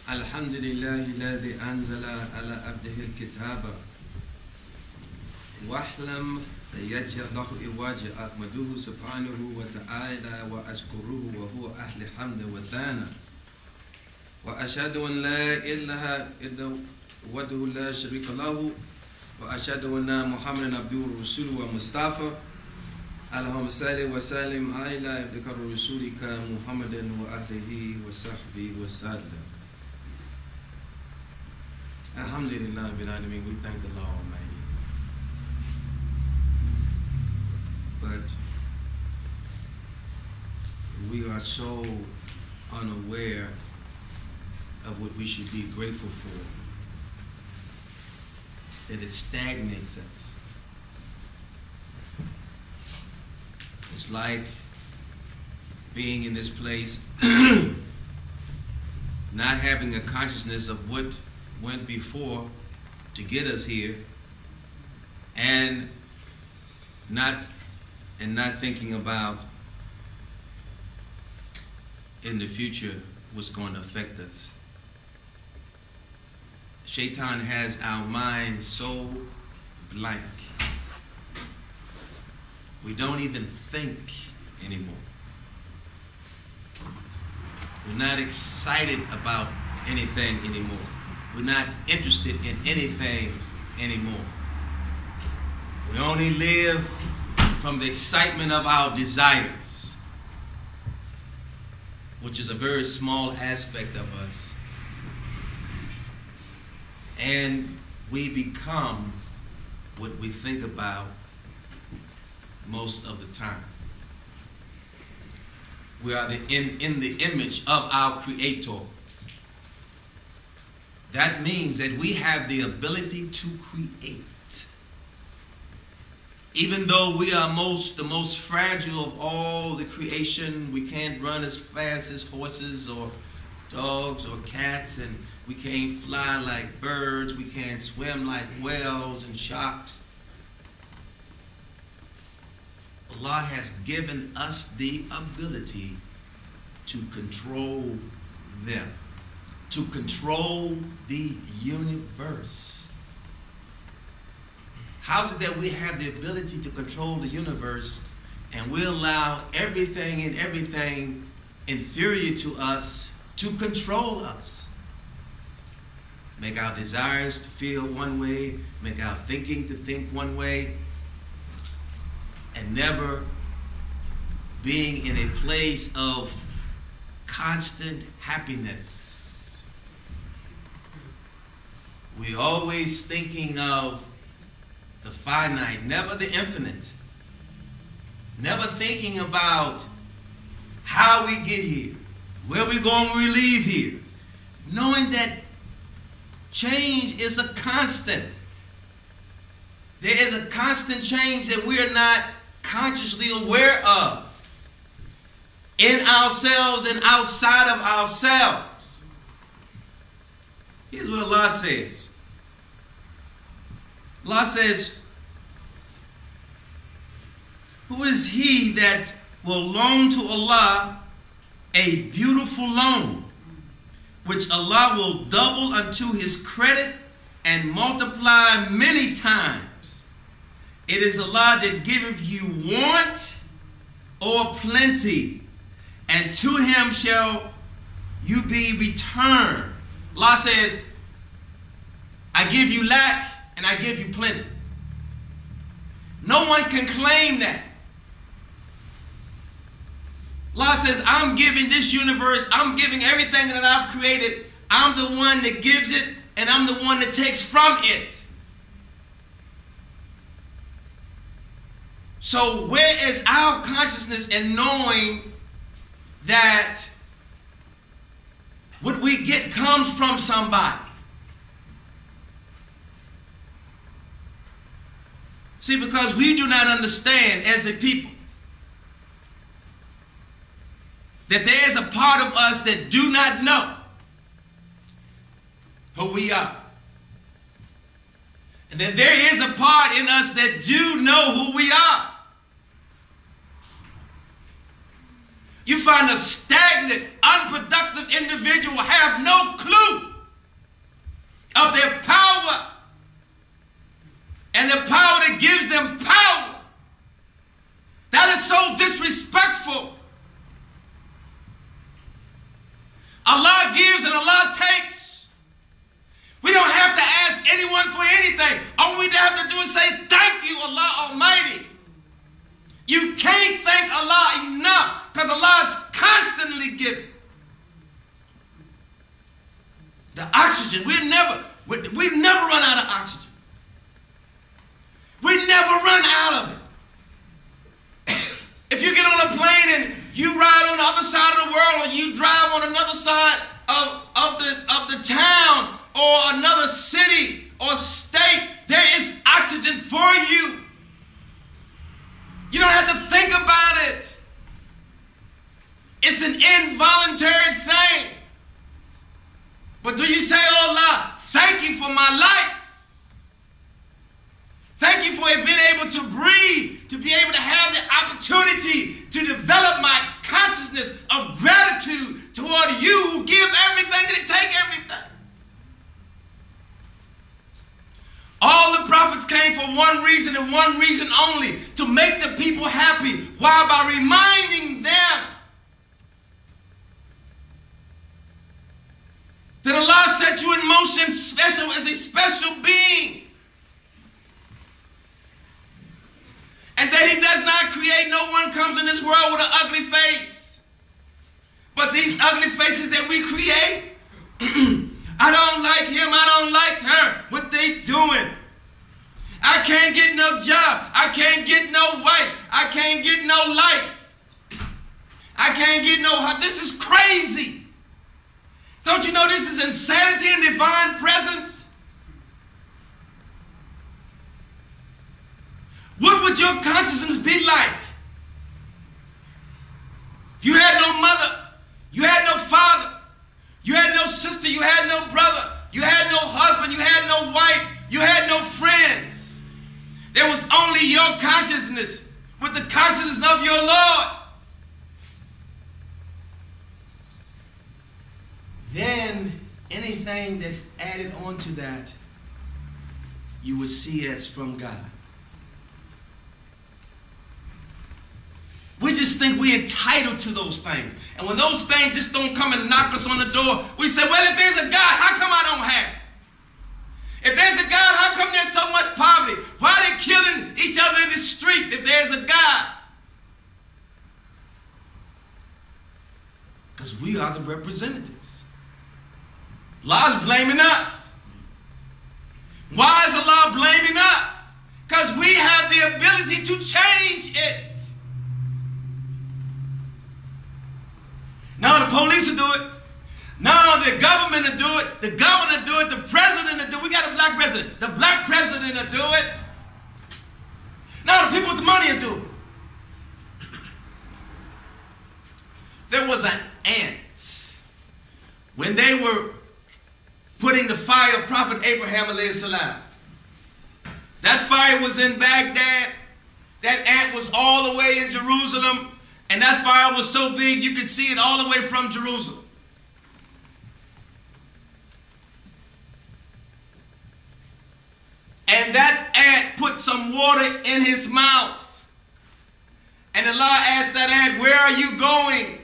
الحمد لله الذي أنزل على عبده الكتاب واحلم يجعل له إواجه أحمده سبحانه وتعالى وأشكره وهو أهل حمد وثناء وأشهد أن لا إله إلا وحده لا شريك له وأشهد أن محمدا عبده ورسوله ومصطفى اللهم صل وسلم على عبدك ورسولك محمد وأهله وصحبه وسلم. Alhamdulillah bil alamin, we thank Allah Almighty. But we are so unaware of what we should be grateful for that it stagnates us. It's like being in this place, not having a consciousness of what went before to get us here, and not thinking about in the future what's going to affect us. Shaitan has our minds so blank. We don't even think anymore. We're not excited about anything anymore. We're not interested in anything anymore. We only live from the excitement of our desires, which is a very small aspect of us. And we become what we think about most of the time. We are in the image of our Creator. That means that we have the ability to create. Even though we are the most fragile of all the creation, we can't run as fast as horses or dogs or cats, and we can't fly like birds, we can't swim like whales and sharks. Allah has given us the ability to control them, to control the universe. How is it that we have the ability to control the universe and we allow everything and everything inferior to us to control us? Make our desires to feel one way, make our thinking to think one way, and never being in a place of constant happiness. We're always thinking of the finite, never the infinite. Never thinking about how we get here, where we're going when we leave here. Knowing that change is a constant. There is a constant change that we are not consciously aware of in ourselves and outside of ourselves. Here's what Allah says. Allah says, who is he that will loan to Allah a beautiful loan, which Allah will double unto his credit and multiply many times? It is Allah that giveth you want or plenty, and to him shall you be returned. Allah says, I give you lack and I give you plenty. No one can claim that. Allah says, I'm giving this universe, I'm giving everything that I've created. I'm the one that gives it, and I'm the one that takes from it. So where is our consciousness in knowing that what we get comes from somebody? See, because we do not understand as a people that there is a part of us that do not know who we are. And that there is a part in us that do know who we are. You find a stagnant, unproductive individual have no clue of their power and the power that gives them power. That is so disrespectful. Allah gives and Allah takes. We don't have to ask anyone for anything. All we have to do is say, thank you, Allah Almighty. You can't thank Allah enough because Allah is constantly giving. The oxygen, we never run out of oxygen. We never run out of it. If you get on a plane and you ride on the other side of the world, or you drive on another side of the town or another city or state, there is oxygen for you. You don't have to think about it. It's an involuntary thing. But do you say, oh Allah, thank you for my life. Thank you for being able to breathe, to be able to have the opportunity to develop my consciousness of gratitude toward you who give everything and take everything. All the prophets came for one reason and one reason only, to make the people happy. Why? By reminding them that Allah set you in motion special as a special being. And that He does not create, no one comes in this world with an ugly face. But these ugly faces that we create, I don't like him, I don't like her, what they doing. I can't get no job, I can't get no wife, I can't get no life. I can't get no, this is crazy. Don't you know this is insanity in divine presence? What would your consciousness be like? You had no mother, you had no father, you had no sister, you had no brother, you had no husband, you had no wife, you had no friends. There was only your consciousness with the consciousness of your Lord. Then anything that's added onto that, you would see as from God. We just think we're entitled to those things. And when those things just don't come and knock us on the door, we say, well, if there's a God, how come I don't have it? If there's a God, how come there's so much poverty? Why are they killing each other in the streets if there's a God? Because we are the representatives. Allah's blaming us. Why is Allah blaming us? Because we have the ability to change it. Now the police will do it. Now the government will do it. The governor will do it. The president will do it. We got a black president. The black president will do it. Now the people with the money will do it. There was an ant. When they were putting the fire of Prophet Abraham alayhi salam, that fire was in Baghdad. That ant was all the way in Jerusalem. And that fire was so big you could see it all the way from Jerusalem. And that ant put some water in his mouth. And Allah asked that ant, where are you going?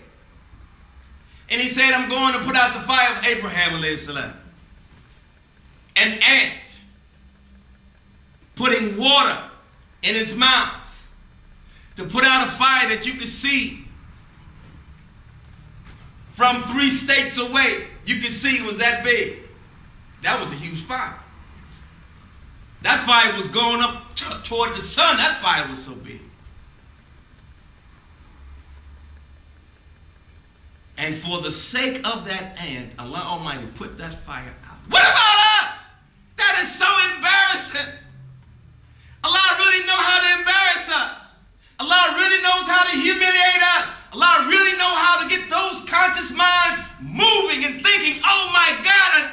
And he said, I'm going to put out the fire of Abraham alayhi salam. An ant putting water in his mouth to put out a fire that you could see from 3 states away. You could see it was that big. That was a huge fire. That fire was going up toward the sun. That fire was so big. And for the sake of that ant, Allah Almighty put that fire out. What about us? That is so embarrassing. Allah really knows how to embarrass us. Allah really knows how to humiliate us. Allah really knows how to get those conscious minds moving and thinking, oh my God, an